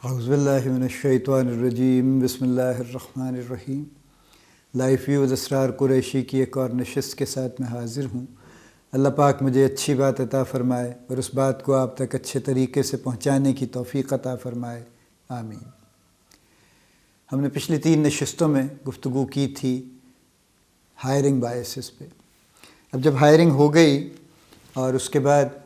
اعوذ باللہ من الشیطان الرجیم بسم اللہ الرحمن الرحیم۔ لائف ویوز اسرار قریشی کی ایک اور نشست کے ساتھ میں حاضر ہوں۔ اللہ پاک مجھے اچھی بات عطا فرمائے اور اس بات کو آپ تک اچھے طریقے سے پہنچانے کی توفیق عطا فرمائے، آمین۔ ہم نے پچھلی 3 نشستوں میں گفتگو کی تھی ہائرنگ بائسز پہ۔ اب جب ہائرنگ ہو گئی اور اس کے بعد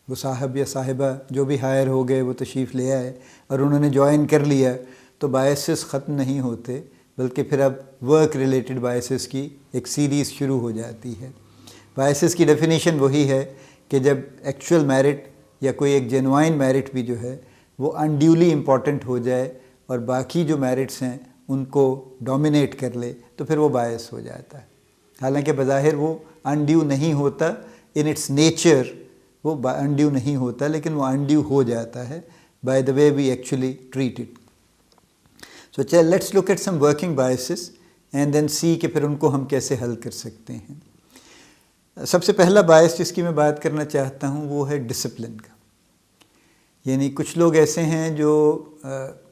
وہ صاحب یا صاحبہ جو بھی ہائر ہو گئے وہ تشریف لے آئے اور انہوں نے جوائن کر لیا، تو بائسز ختم نہیں ہوتے، بلکہ پھر اب ورک ریلیٹڈ بائسز کی ایک سیریز شروع ہو جاتی ہے۔ بائسز کی ڈیفینیشن وہی ہے کہ جب ایکچوئل میرٹ یا کوئی ایک جینوائن میرٹ بھی جو ہے وہ انڈیولی امپورٹنٹ ہو جائے اور باقی جو میرٹس ہیں ان کو ڈومینیٹ کر لے تو پھر وہ باعث ہو جاتا ہے۔ حالانکہ بظاہر وہ انڈیو نہیں ہوتا، ان اٹس نیچر وہ انڈیو نہیں ہوتا، لیکن وہ انڈیو ہو جاتا ہے by the way we actually treat it. So let's look at some working biases and then see کہ پھر ان کو ہم کیسے حل کر سکتے ہیں۔ سب سے پہلا باعث جس کی میں بات کرنا چاہتا ہوں وہ ہے ڈسپلن کا۔ یعنی کچھ لوگ ایسے ہیں جو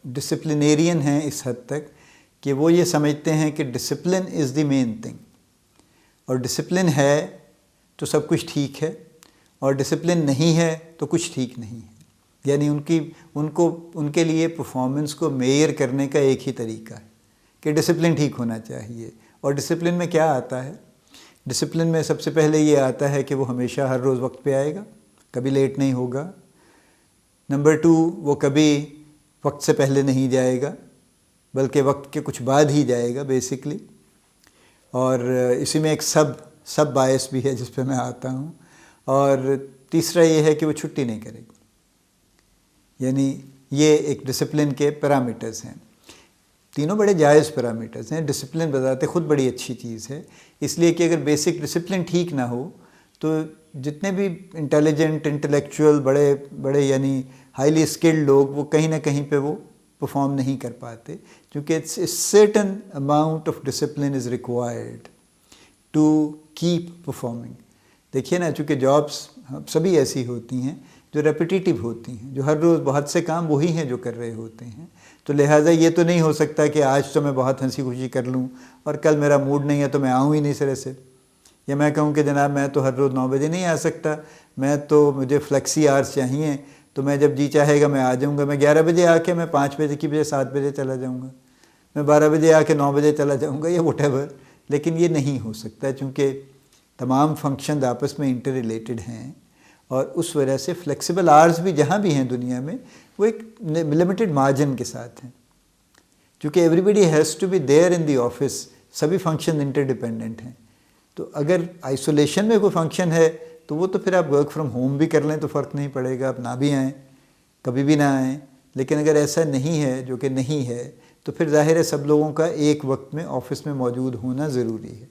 ڈسپلنیرین ہیں اس حد تک کہ وہ یہ سمجھتے ہیں کہ discipline is the main thing, اور ڈسپلن ہے تو سب کچھ ٹھیک ہے، اور ڈسپلن نہیں ہے تو کچھ ٹھیک نہیں ہے۔ یعنی ان کے لیے پرفارمنس کو میئر کرنے کا ایک ہی طریقہ ہے کہ ڈسپلن ٹھیک ہونا چاہیے۔ اور ڈسپلن میں کیا آتا ہے؟ ڈسپلن میں سب سے پہلے یہ آتا ہے کہ وہ ہمیشہ ہر روز وقت پہ آئے گا، کبھی لیٹ نہیں ہوگا۔ نمبر 2، وہ کبھی وقت سے پہلے نہیں جائے گا بلکہ وقت کے کچھ بعد ہی جائے گا بیسکلی۔ اور اسی میں ایک سب باعث بھی ہے جس پہ میں آتا ہوں۔ اور تیسرا یہ ہے کہ وہ چھٹی نہیں کرے گا۔ یعنی یہ ایک ڈسپلن کے پیرامیٹرز ہیں۔ تینوں بڑے جائز پیرامیٹرز ہیں۔ ڈسپلن بذات خود بڑی اچھی چیز ہے، اس لیے کہ اگر بیسک ڈسپلن ٹھیک نہ ہو تو جتنے بھی انٹیلیجنٹ انٹلیکچوئل بڑے یعنی ہائیلی اسکلڈ لوگ وہ کہیں نہ کہیں پہ وہ پرفارم نہیں کر پاتے، کیونکہ it's a certain amount of discipline is required to keep performing. دیکھیے نا، چونکہ جابس سبھی ایسی ہوتی ہیں جو ریپیٹیٹیو ہوتی ہیں، جو ہر روز بہت سے کام وہی ہیں جو کر رہے ہوتے ہیں، تو لہٰذا یہ تو نہیں ہو سکتا کہ آج تو میں بہت ہنسی خوشی کر لوں اور کل میرا موڈ نہیں ہے تو میں آؤں ہی نہیں سرے سے، یا میں کہوں کہ جناب میں تو ہر روز 9 بجے نہیں آ سکتا، مجھے فلیکسی آورس چاہیے، تو میں جب جی چاہے گا میں آ جاؤں گا۔ میں 11 بجے آ کے میں 5 بجے کی بجائے 7 بجے چلا جاؤں گا، میں 12 بجے آ کے 9 بجے چلا جاؤں گا، یا وٹ ایور۔ لیکن یہ نہیں ہو سکتا، چونکہ تمام فنکشنز آپس میں انٹر ریلیٹڈ ہیں، اور اس وجہ سے فلیکسیبل آورز بھی جہاں بھی ہیں دنیا میں وہ ایک لمیٹڈ مارجن کے ساتھ ہیں، چونکہ everybody has to be there in the office, سبھی فنکشن انٹر ڈیپینڈنٹ ہیں۔ تو اگر آئسولیشن میں کوئی فنکشن ہے تو وہ تو پھر آپ ورک فرام ہوم بھی کر لیں تو فرق نہیں پڑے گا، آپ نہ بھی آئیں، کبھی بھی نہ آئیں۔ لیکن اگر ایسا نہیں ہے، جو کہ نہیں ہے، تو پھر ظاہر ہے سب لوگوں کا ایک وقت میں آفس میں موجود ہونا ضروری ہے۔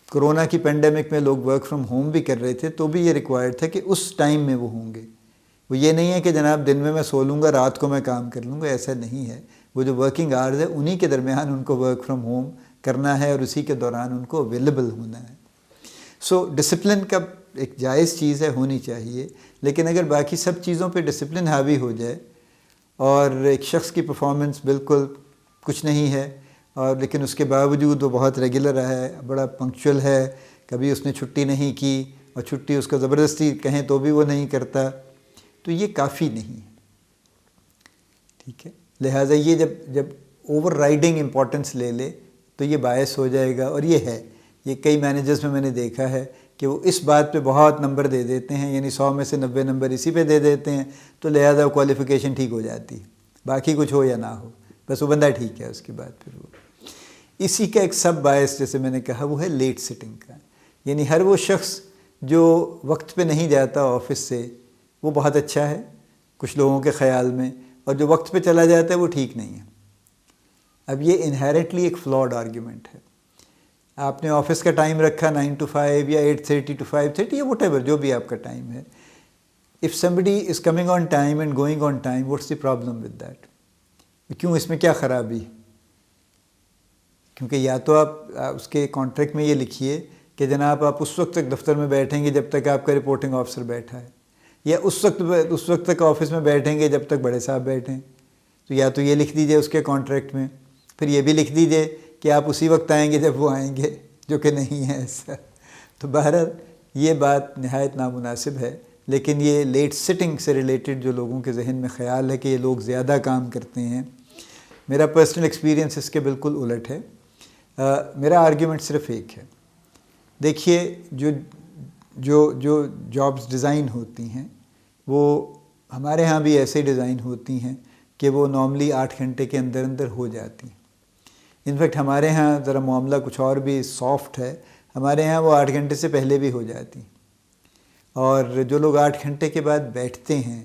کرونا کی پینڈیمک میں لوگ ورک فرام ہوم بھی کر رہے تھے تو بھی یہ ریکوائرڈ تھا کہ اس ٹائم میں وہ ہوں گے۔ وہ یہ نہیں ہے کہ جناب دن میں سو لوں گا رات کو میں کام کر لوں گا، ایسا نہیں ہے۔ وہ جو ورکنگ آورز ہے انہی کے درمیان ان کو ورک فرام ہوم کرنا ہے اور اسی کے دوران ان کو اویلیبل ہونا ہے۔ سو ڈسپلن کا ایک جائز چیز ہے، ہونی چاہیے، لیکن اگر باقی سب چیزوں پہ ڈسپلن حاوی ہو جائے اور ایک شخص کی پرفارمنس بالکل کچھ نہیں ہے، اور لیکن اس کے باوجود وہ بہت ریگولر ہے، بڑا پنکچوئل ہے، کبھی اس نے چھٹی نہیں کی اور چھٹی اس کا زبردستی کہیں تو بھی وہ نہیں کرتا، تو یہ کافی نہیں ہے، ٹھیک ہے۔ لہٰذا یہ جب اوور رائڈنگ امپورٹنس لے لے تو یہ باعث ہو جائے گا۔ اور یہ کئی مینیجرز میں نے دیکھا ہے کہ وہ اس بات پہ بہت نمبر دے دیتے ہیں، یعنی 100 میں سے 90 نمبر اسی پہ دے دیتے ہیں، تو لہٰذا کوالیفیکیشن ٹھیک ہو جاتی ہے، باقی کچھ ہو یا نہ ہو، بس وہ بندہ ٹھیک ہے۔ اس کے بعد پھر وہ اسی کا ایک سب باعث جیسے میں نے کہا وہ ہے لیٹ سٹنگ کا۔ یعنی ہر وہ شخص جو وقت پہ نہیں جاتا آفس سے وہ بہت اچھا ہے کچھ لوگوں کے خیال میں، اور جو وقت پہ چلا جاتا ہے وہ ٹھیک نہیں ہے۔ اب یہ انہیرنٹلی ایک فلاڈ آرگیومنٹ ہے۔ آپ نے آفس کا ٹائم رکھا 9 to 5 یا 8:30 to 5:30 یا وٹ ایور جو بھی آپ کا ٹائم ہے۔ If somebody is coming on time and going on time, what's the problem with that؟ کیوں، اس میں کیا خرابی؟ کیونکہ یا تو آپ اس کے کانٹریکٹ میں یہ لکھیے کہ جناب آپ اس وقت تک دفتر میں بیٹھیں گے جب تک آپ کا رپورٹنگ آفیسر بیٹھا ہے، یا اس وقت تک آفس میں بیٹھیں گے جب تک بڑے صاحب بیٹھیں. تو یا تو یہ لکھ دیجئے اس کے کانٹریکٹ میں، پھر یہ بھی لکھ دیجئے کہ آپ اسی وقت آئیں گے جب وہ آئیں گے، جو کہ نہیں ہے ایسا. تو بہرحال یہ بات نہایت نامناسب ہے. لیکن یہ لیٹ سٹنگ سے ریلیٹڈ جو لوگوں کے ذہن میں خیال ہے کہ یہ لوگ زیادہ کام کرتے ہیں، میرا پرسنل ایکسپیرینس اس کے بالکل الٹ ہے. میرا آرگیومنٹ صرف ایک ہے. دیکھیے جو جابس ڈیزائن ہوتی ہیں وہ ہمارے ہاں بھی ایسے ڈیزائن ہوتی ہیں کہ وہ نارملی 8 گھنٹے کے اندر اندر ہو جاتی ہیں. انفیکٹ ہمارے ہاں ذرا معاملہ کچھ اور بھی سافٹ ہے، ہمارے ہاں وہ 8 گھنٹے سے پہلے بھی ہو جاتی ہیں. اور جو لوگ 8 گھنٹے کے بعد بیٹھتے ہیں،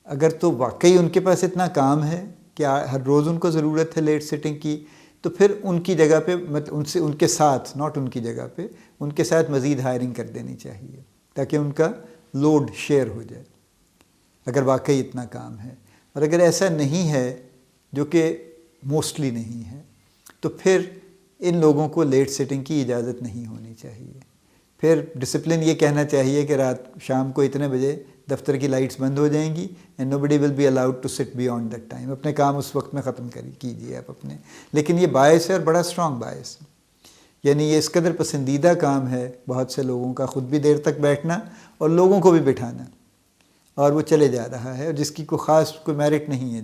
اگر تو واقعی ان کے پاس اتنا کام ہے کہ ہر روز ان کو ضرورت ہے لیٹ سٹنگ کی، تو پھر ان کی جگہ پہ ان کے ساتھ ناٹ ان کی جگہ پہ ان کے ساتھ مزید ہائرنگ کر دینی چاہیے تاکہ ان کا لوڈ شیئر ہو جائے اگر واقعی اتنا کام ہے. اور اگر ایسا نہیں ہے، جو کہ موسٹلی نہیں ہے، تو پھر ان لوگوں کو لیٹ سٹنگ کی اجازت نہیں ہونی چاہیے. پھر ڈسپلن یہ کہنا چاہیے کہ شام کو اتنے بجے دفتر کی لائٹس بند ہو جائیں گی and nobody will be allowed to sit beyond that time. اپنے کام اس وقت میں ختم کیجیے آپ اپنے. لیکن یہ باعث ہے اور بڑا اسٹرانگ باعث ہے. یعنی یہ اس قدر پسندیدہ کام ہے بہت سے لوگوں کا، خود بھی دیر تک بیٹھنا اور لوگوں کو بھی بٹھانا، اور وہ چلے جا رہا ہے، اور جس کی کوئی میرٹ نہیں ہے،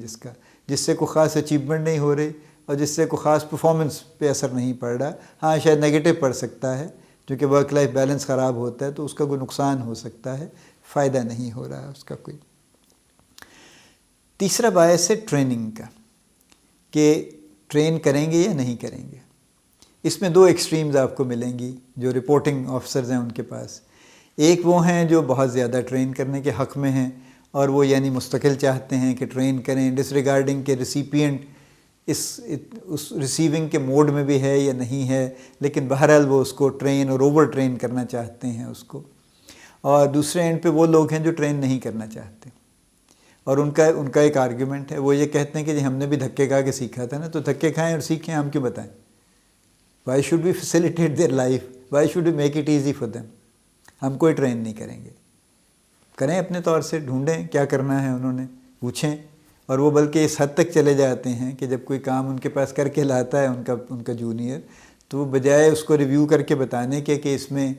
جس سے کوئی خاص اچیومنٹ نہیں ہو رہی اور جس سے کوئی خاص پرفارمنس پہ اثر نہیں پڑ رہا. ہاں شاید نیگیٹو پڑ سکتا ہے، جو کہ ورک لائف بیلنس خراب ہوتا ہے تو اس کا کوئی نقصان ہو سکتا ہے، فائدہ نہیں ہو رہا اس کا کوئی. تیسرا باعث ہے ٹریننگ کا، کہ ٹرین کریں گے یا نہیں کریں گے. اس میں 2 ایکسٹریمز آپ کو ملیں گی جو رپورٹنگ آفیسرز ہیں ان کے پاس. ایک وہ ہیں جو بہت زیادہ ٹرین کرنے کے حق میں ہیں، اور وہ یعنی مستقل چاہتے ہیں کہ ٹرین کریں ڈس ریگارڈنگ کہ ریسیپینٹ اس ریسیونگ کے موڈ میں بھی ہے یا نہیں ہے، لیکن بہرحال وہ اس کو ٹرین اور اوور ٹرین کرنا چاہتے ہیں اس کو. اور دوسرے اینڈ پہ وہ لوگ ہیں جو ٹرین نہیں کرنا چاہتے، اور ان کا ایک آرگیومنٹ ہے. وہ یہ کہتے ہیں کہ جی ہم نے بھی دھکے کھا کے سیکھا تھا نا، تو دھکے کھائیں اور سیکھیں، ہم کیوں بتائیں. Why should we facilitate their life, why should we make it easy for them. ہم کوئی ٹرین نہیں کریں گے. کریں اپنے طور سے، ڈھونڈیں کیا کرنا ہے انہوں نے، پوچھیں. اور وہ بلکہ اس حد تک چلے جاتے ہیں کہ جب کوئی کام ان کے پاس کر کے لاتا ہے ان کا جونیئر، تو وہ بجائے اس کو ریویو کر کے بتانے کہ اس میں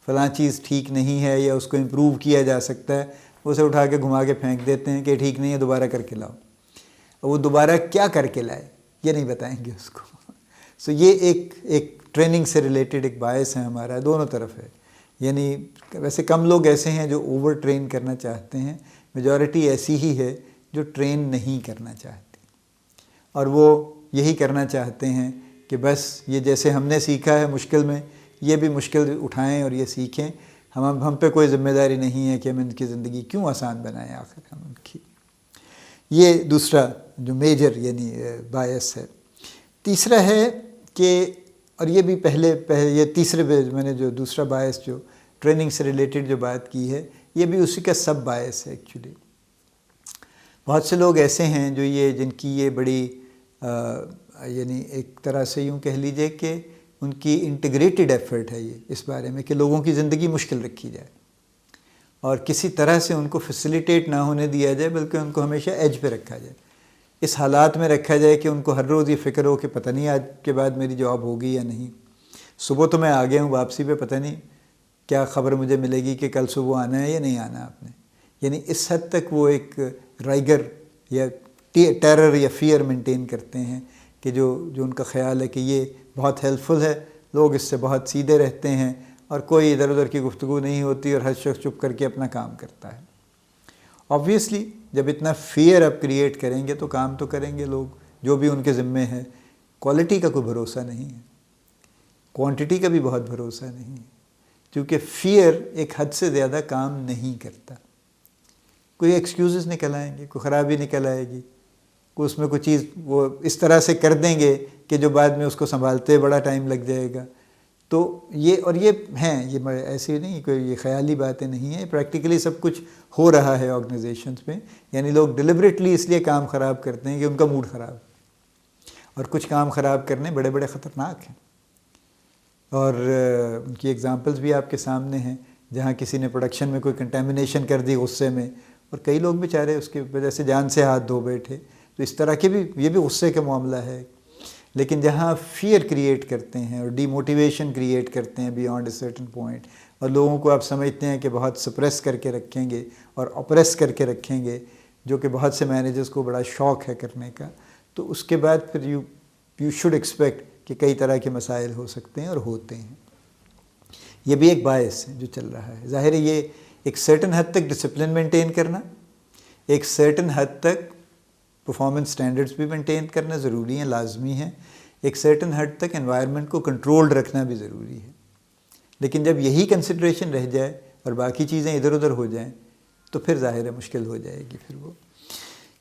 فلاں چیز ٹھیک نہیں ہے یا اس کو امپروو کیا جا سکتا ہے، اسے اٹھا کے گھما کے پھینک دیتے ہیں کہ ٹھیک نہیں ہے، دوبارہ کر کے لاؤ. اور وہ دوبارہ کیا کر کے لائے یہ نہیں بتائیں گے اس کو. سو یہ ایک ٹریننگ سے ریلیٹڈ ایک باعث ہے ہمارا، دونوں طرف ہے. یعنی ویسے کم لوگ ایسے ہیں جو اوور ٹرین کرنا چاہتے ہیں، میجورٹی ایسی ہی ہے جو ٹرین نہیں کرنا چاہتی، اور وہ یہی کرنا چاہتے ہیں کہ بس یہ جیسے ہم نے سیکھا ہے مشکل میں، یہ بھی مشکل اٹھائیں اور یہ سیکھیں. ہم پہ کوئی ذمہ داری نہیں ہے کہ ہم ان کی زندگی کیوں آسان بنائیں آخر ہم ان کی. یہ دوسرا جو میجر یعنی باعث ہے. تیسرا ہے کہ، اور یہ بھی یہ تیسرے میں نے جو دوسرا باعث جو ٹریننگ سے ریلیٹڈ جو بات کی ہے، یہ بھی اسی کا سب باعث ہے ایکچولی. بہت سے لوگ ایسے ہیں جو جن کی یہ بڑی یعنی ایک طرح سے یوں کہہ لیجئے کہ ان کی انٹیگریٹڈ ایفرٹ ہے یہ اس بارے میں کہ لوگوں کی زندگی مشکل رکھی جائے اور کسی طرح سے ان کو فیسیلیٹیٹ نہ ہونے دیا جائے، بلکہ ان کو ہمیشہ ایج پہ رکھا جائے. اس حالات میں رکھا جائے کہ ان کو ہر روز یہ فکر ہو کہ پتہ نہیں آج کے بعد میری جاب ہوگی یا نہیں. صبح تو میں آ گیا ہوں، واپسی پہ پتہ نہیں کیا خبر مجھے ملے گی کہ کل صبح آنا ہے یا نہیں آنا آپ نے. یعنی اس حد تک وہ ایک رائگر یا ٹیرر یا فیئر مینٹین کرتے ہیں کہ جو ان کا خیال ہے کہ یہ بہت ہیلپ فل ہے، لوگ اس سے بہت سیدھے رہتے ہیں اور کوئی ادھر ادھر کی گفتگو نہیں ہوتی اور ہر شخص چپ کر کے اپنا کام کرتا ہے. آبویسلی جب اتنا فیئر آپ کریٹ کریں گے تو کام تو کریں گے لوگ جو بھی ان کے ذمے ہے. کوالٹی کا کوئی بھروسہ نہیں ہے، کوانٹٹی کا بھی بہت بھروسہ نہیں ہے، کیونکہ فیئر ایک حد سے زیادہ کام نہیں کرتا. کوئی ایکسکیوزز نکل آئیں گے، کوئی خرابی نکل آئے گی، کوئی اس میں کوئی چیز وہ اس طرح سے کر دیں گے کہ جو بعد میں اس کو سنبھالتے بڑا ٹائم لگ جائے گا. تو یہ ہیں، یہ ایسی نہیں کوئی یہ خیالی باتیں نہیں ہیں، پریکٹیکلی سب کچھ ہو رہا ہے آرگنائزیشنز میں. یعنی لوگ ڈیلیبریٹلی اس لیے کام خراب کرتے ہیں کہ ان کا موڈ خراب ہے، اور کچھ کام خراب کرنے بڑے بڑے خطرناک ہیں. اور ان کی ایگزامپلز بھی آپ کے سامنے ہیں جہاں کسی نے پروڈکشن میں کوئی کنٹامینیشن کر دی غصے میں، اور کئی لوگ بیچارے اس کی وجہ سے جان سے ہاتھ دھو بیٹھے، تو اس طرح کے بھی یہ بھی غصے کا معاملہ ہے۔ لیکن جہاں فیئر کریٹ کرتے ہیں اور ڈی موٹیویشن کریٹ کرتے ہیں بیانڈ اے سرٹن پوائنٹ، اور لوگوں کو آپ سمجھتے ہیں کہ بہت سپریس کر کے رکھیں گے اور اپریس کر کے رکھیں گے، جو کہ بہت سے مینیجرز کو بڑا شوق ہے کرنے کا، تو اس کے بعد پھر یو شوڈ ایکسپیکٹ کہ کئی طرح کے مسائل ہو سکتے ہیں اور ہوتے ہیں۔ یہ بھی ایک باعث ہے جو چل رہا ہے۔ ظاہر ہے یہ ایک سرٹن حد تک ڈسپلن مینٹین کرنا، ایک سرٹن حد تک پرفارمنس سٹینڈرڈز بھی مینٹین کرنا ضروری ہیں، لازمی ہیں، ایک سرٹن حد تک انوائرمنٹ کو کنٹرولڈ رکھنا بھی ضروری ہے۔ لیکن جب یہی کنسیڈریشن رہ جائے اور باقی چیزیں ادھر ادھر ہو جائیں تو پھر ظاہر ہے مشکل ہو جائے گی پھر وہ۔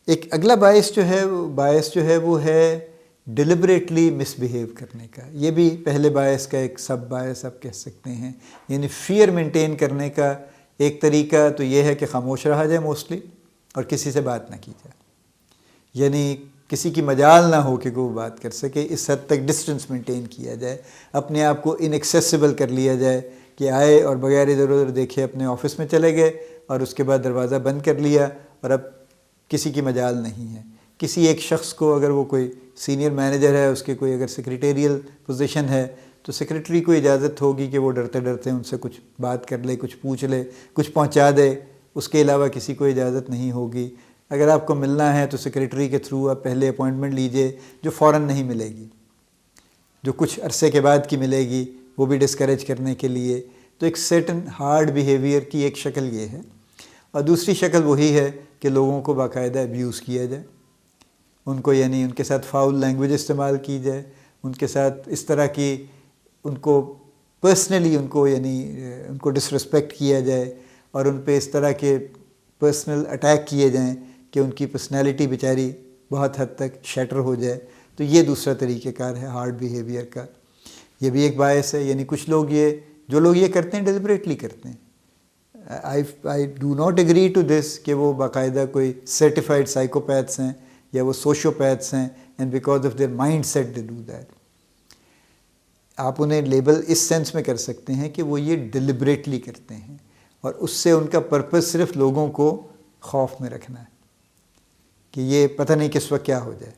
ایک اگلا باعث جو ہے وہ ہے ڈیلیبریٹلی مس بیہیو کرنے کا۔ یہ بھی پہلے باعث کا ایک سب باعث آپ کہہ سکتے ہیں، یعنی فیئر مینٹین کرنے کا ایک طریقہ تو یہ ہے کہ خاموش رہا جائے موسٹلی، اور کسی سے بات نہ کی جائے، یعنی کسی کی مجال نہ ہو کہ وہ بات کر سکے، اس حد تک ڈسٹنس مینٹین کیا جائے، اپنے آپ کو انیکسیسیبل کر لیا جائے کہ آئے اور بغیر ادھر ادھر دیکھے اپنے آفس میں چلے گئے اور اس کے بعد دروازہ بند کر لیا، اور اب کسی کی مجال نہیں ہے۔ کسی ایک شخص کو اگر وہ کوئی سینئر مینیجر ہے، اس کے کوئی اگر سیکریٹریل پوزیشن ہے، تو سیکریٹری کو اجازت ہوگی کہ وہ ڈرتے ڈرتے ان سے کچھ بات کر لے، کچھ پوچھ لے، کچھ پہنچا دے، اس کے علاوہ کسی کو اجازت نہیں ہوگی۔ اگر آپ کو ملنا ہے تو سیکریٹری کے تھرو آپ پہلے اپوائنٹمنٹ لیجئے، جو فوراً نہیں ملے گی، جو کچھ عرصے کے بعد کی ملے گی، وہ بھی ڈسکریج کرنے کے لیے۔ تو ایک سرٹن ہارڈ بیہیویئر کی ایک شکل یہ ہے، اور دوسری شکل وہی ہے کہ لوگوں کو باقاعدہ ابیوز کیا جائے، ان کو یعنی ان کے ساتھ فاؤل لینگویج استعمال کی جائے، ان کے ساتھ اس طرح کی ان کو پرسنلی ان کو ڈسرسپیکٹ کیا جائے، اور ان پہ اس طرح کے پرسنل اٹیک کیے جائیں کہ ان کی پرسنالٹی بیچاری بہت حد تک شیٹر ہو جائے۔ تو یہ دوسرا طریقہ کار ہے ہارڈ بیہیویئر کا۔ یہ بھی ایک باعث ہے، یعنی کچھ لوگ جو لوگ یہ کرتے ہیں ڈیلیبریٹلی کرتے ہیں۔ I do not agree to this کہ وہ باقاعدہ کوئی سرٹیفائڈ سائیکوپیتھس ہیں یا وہ سوشیوپیتھس ہیں، and because of their mindset they do that. آپ انہیں لیبل اس سینس میں کر سکتے ہیں کہ وہ یہ ڈیلیبریٹلی کرتے ہیں، اور اس سے ان کا پرپس صرف لوگوں کو خوف میں رکھنا ہے کہ یہ پتہ نہیں کس وقت کیا ہو جائے،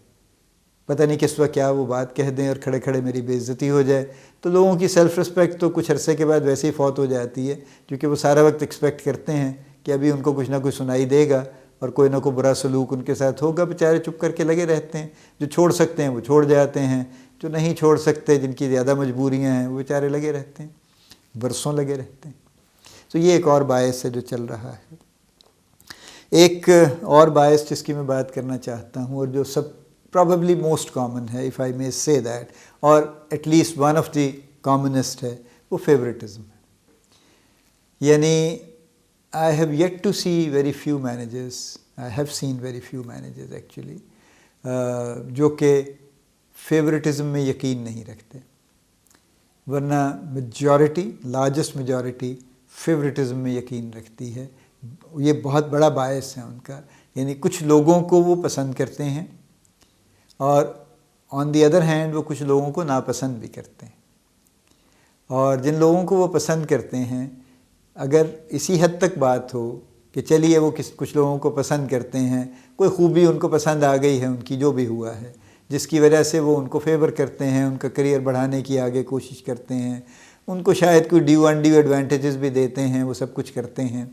پتہ نہیں کس وقت کیا وہ بات کہہ دیں اور کھڑے کھڑے میری بے عزتی ہو جائے۔ تو لوگوں کی سیلف رسپیکٹ تو کچھ عرصے کے بعد ویسے ہی فوت ہو جاتی ہے، کیونکہ وہ سارا وقت ایکسپیکٹ کرتے ہیں کہ ابھی ان کو کچھ نہ کچھ سنائی دے گا اور کوئی نہ کوئی برا سلوک ان کے ساتھ ہوگا۔ بیچارے چپ کر کے لگے رہتے ہیں، جو چھوڑ سکتے ہیں وہ چھوڑ جاتے ہیں، جو نہیں چھوڑ سکتے، جن کی زیادہ مجبوریاں ہیں، وہ بیچارے لگے رہتے ہیں، برسوں لگے رہتے ہیں۔ تو یہ ایک اور باعث ہے جو چل رہا ہے۔ ایک اور باعث جس کی میں بات کرنا چاہتا ہوں، اور جو سب probably most common ہے، if I may say that، اور at least one of the commonest ہے، وہ favoritism ہے۔ یعنی I have yet to see very few managers، I have seen very few managers actually، جو کہ favoritism میں یقین نہیں رکھتے، ورنہ majority، largest majority favoritism میں یقین رکھتی ہے۔ یہ بہت بڑا باعث ہے ان کا، یعنی کچھ لوگوں کو وہ پسند کرتے ہیں، اور آن دی ادر ہینڈ وہ کچھ لوگوں کو ناپسند بھی کرتے ہیں۔ اور جن لوگوں کو وہ پسند کرتے ہیں، اگر اسی حد تک بات ہو کہ چلیے وہ کچھ لوگوں کو پسند کرتے ہیں، کوئی خوبی ان کو پسند آ گئی ہے ان کی، جو بھی ہوا ہے، جس کی وجہ سے وہ ان کو فیور کرتے ہیں، ان کا کریئر بڑھانے کی آگے کوشش کرتے ہیں، ان کو شاید کوئی ڈیو ایڈوانٹیجز بھی دیتے ہیں، وہ سب کچھ کرتے ہیں۔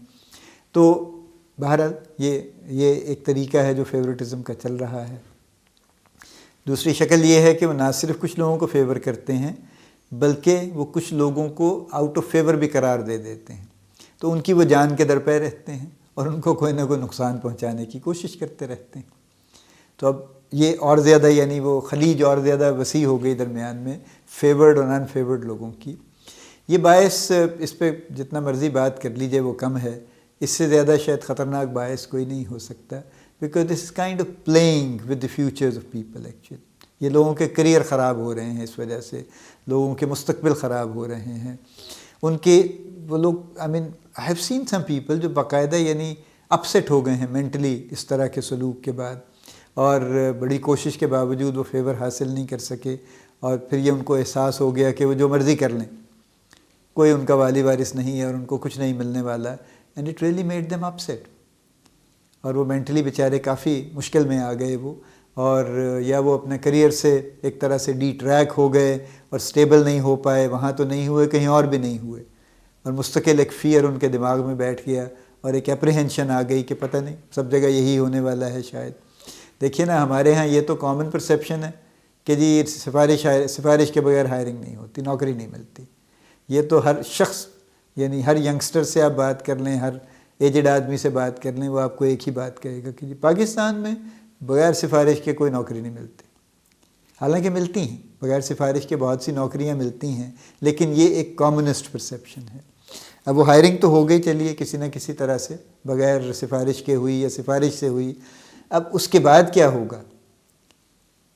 تو بہرحال یہ ایک طریقہ ہے جو فیورٹزم کا چل رہا ہے۔ دوسری شکل یہ ہے کہ وہ نہ صرف کچھ لوگوں کو فیور کرتے ہیں، بلکہ وہ کچھ لوگوں کو آؤٹ آف فیور بھی قرار دے دیتے ہیں، تو ان کی وہ جان کے در پہ رہتے ہیں اور ان کو کوئی نہ کوئی نقصان پہنچانے کی کوشش کرتے رہتے ہیں۔ تو اب یہ اور زیادہ، یعنی وہ خلیج اور زیادہ وسیع ہو گئی درمیان میں فیورڈ اور ان فیورڈ لوگوں کی۔ یہ باعث، اس پہ جتنا مرضی بات کر لیجئے وہ کم ہے، اس سے زیادہ شاید خطرناک باعث کوئی نہیں ہو سکتا، because this is kind of playing with the futures of people actually. یہ لوگوں کے کریئر خراب ہو رہے ہیں، اس وجہ سے لوگوں کے مستقبل خراب ہو رہے ہیں۔ ان کے وہ لوگ، I have seen some people جو باقاعدہ یعنی اپسیٹ ہو گئے ہیں مینٹلی اس طرح کے سلوک کے بعد، اور بڑی کوشش کے باوجود وہ فیور حاصل نہیں کر سکے، اور پھر یہ ان کو احساس ہو گیا کہ وہ جو مرضی کر لیں، کوئی ان کا والی وارث نہیں ہے اور ان کو کچھ نہیں ملنے والا، and it really made them upset, اور وہ مینٹلی بیچارے کافی مشکل میں آ گئے وہ، اور یا وہ اپنے کریئر سے ایک طرح سے ڈی ٹریک ہو گئے اور سٹیبل نہیں ہو پائے، وہاں تو نہیں ہوئے، کہیں اور بھی نہیں ہوئے، اور مستقل ایک فیئر ان کے دماغ میں بیٹھ گیا اور ایک اپریہنشن آ گئی کہ پتہ نہیں سب جگہ یہی ہونے والا ہے شاید۔ دیکھیے نا، ہمارے ہاں یہ تو کامن پرسیپشن ہے کہ جی سفارش کے بغیر ہائرنگ نہیں ہوتی، نوکری نہیں ملتی۔ یہ تو ہر شخص، یعنی ہر ینگسٹر سے آپ بات کر لیں، ہر ایجڈ آدمی سے بات کر لیں، وہ آپ کو ایک ہی بات کہے گا کہ جی پاکستان میں بغیر سفارش کے کوئی نوکری نہیں ملتی۔ حالانکہ ملتی ہیں، بغیر سفارش کے بہت سی نوکریاں ملتی ہیں، لیکن یہ ایک کامنسٹ پرسیپشن ہے۔ اب وہ ہائرنگ تو ہو گئی، چلیے کسی نہ کسی طرح سے بغیر سفارش کے ہوئی یا سفارش سے ہوئی، اب اس کے بعد کیا ہوگا؟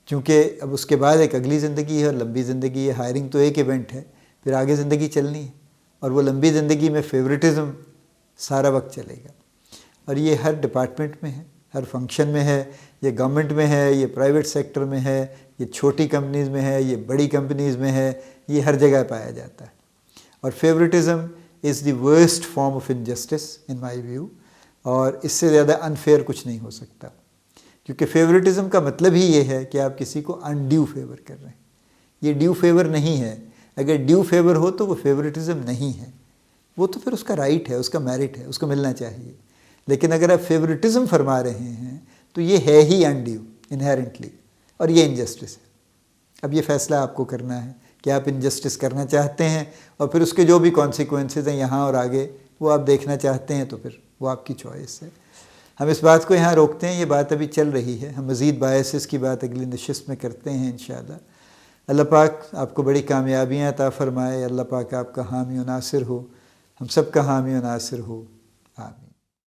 چونکہ اب اس کے بعد ایک اگلی زندگی ہے اور لمبی زندگی ہے۔ ہائرنگ تو ایک ایونٹ ہے، پھر آگے زندگی چلنی ہے، اور وہ لمبی زندگی میں فیورٹزم سارا وقت چلے گا، اور یہ ہر ڈپارٹمنٹ میں ہے، ہر فنکشن میں ہے، یہ گورنمنٹ میں ہے، یہ پرائیویٹ سیکٹر میں ہے، یہ چھوٹی کمپنیز میں ہے، یہ بڑی کمپنیز میں ہے، یہ ہر جگہ پایا جاتا ہے۔ اور favouritism is the worst form of injustice in my view, اور اس سے زیادہ انفیئر کچھ نہیں ہو سکتا، کیونکہ فیورٹزم کا مطلب ہی یہ ہے کہ آپ کسی کو انڈیو فیور کر رہے ہیں۔ یہ ڈیو فیور نہیں ہے، اگر ڈیو فیور ہو تو وہ فیورٹزم نہیں ہے، وہ تو پھر اس کا رائٹ ہے، اس کا میرٹ ہے، اس کو ملنا چاہیے۔ لیکن اگر آپ فیورٹزم فرما رہے ہیں تو یہ ہے ہی انڈیو انہیرنٹلی، اور یہ انجسٹس ہے۔ اب یہ فیصلہ آپ کو کرنا ہے کہ آپ انجسٹس کرنا چاہتے ہیں، اور پھر اس کے جو بھی کانسیکوینسز ہیں یہاں اور آگے وہ آپ دیکھنا چاہتے ہیں، تو پھر وہ آپ کی چوائس ہے۔ ہم اس بات کو یہاں روکتے ہیں، یہ بات ابھی چل رہی ہے، ہم مزید بایسز کی بات اگلی نشست میں کرتے ہیں انشاءاللہ۔ اللہ پاک آپ کو بڑی کامیابیاں عطا فرمائے، اللہ پاک آپ کا حامی و ناصر ہو، ہم سب کا حامی و ناصر ہو، آمین۔